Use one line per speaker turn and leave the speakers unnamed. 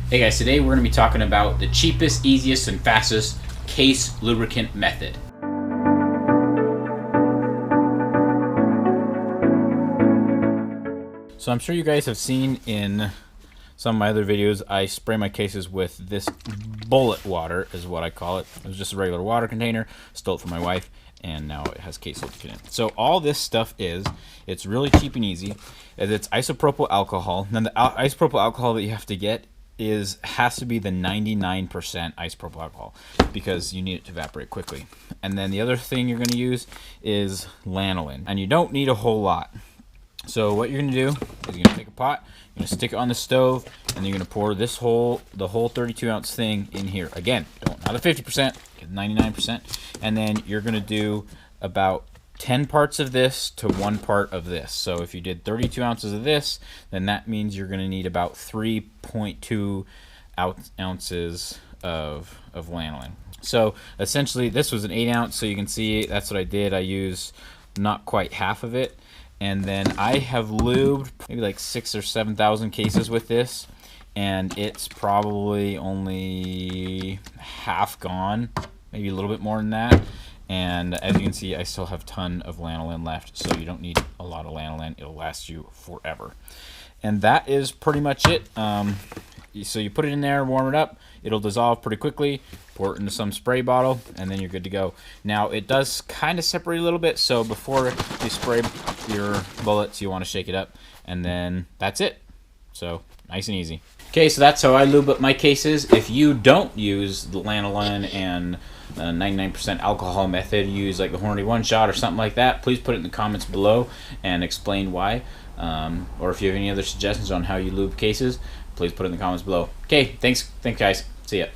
Hey guys, today we're going to be talking about the cheapest, easiest, and fastest case lubricant method. So I'm sure you guys have seen in some of my other videos, I spray my cases with this bullet water, is what I call it. It was just a regular water container, stole it from my wife, and now it has case lubricant in it. So all this stuff it's really cheap and easy. It's isopropyl alcohol. And then the isopropyl alcohol that you have to get has to be the 99% isopropyl alcohol because you need it to evaporate quickly. And then the other thing you're going to use is lanolin, and you don't need a whole lot. So what you're going to do is you're going to take a pot, you're going to stick it on the stove, and you're going to pour the whole 32-ounce thing in here. Again, not the 50%, get 99%. And then you're going to do about 10 parts of this to 1 part of this. So if you did 32 ounces of this, then that means you're going to need about 3.2 ounces of lanolin. So essentially this was an 8-ounce, so you can see that's what I did. I used not quite half of it. And then I have lubed maybe like 6,000 or 7,000 cases with this, and it's probably only half gone, maybe a little bit more than that. And as you can see, I still have a ton of lanolin left, so you don't need a lot of lanolin. It'll last you forever. And that is pretty much it. So you put it in there, warm it up, it'll dissolve pretty quickly, pour it into some spray bottle, and then you're good to go. Now it does kind of separate a little bit, so before you spray your bullets, you want to shake it up, and then that's it. So nice and easy. Okay, so that's how I lube up my cases. If you don't use the lanolin and 99% alcohol method, use like the Hornady One Shot or something like that, please put it in the comments below and explain why. Or if you have any other suggestions on how you lube cases, please put it in the comments below. Okay, thanks guys. See ya.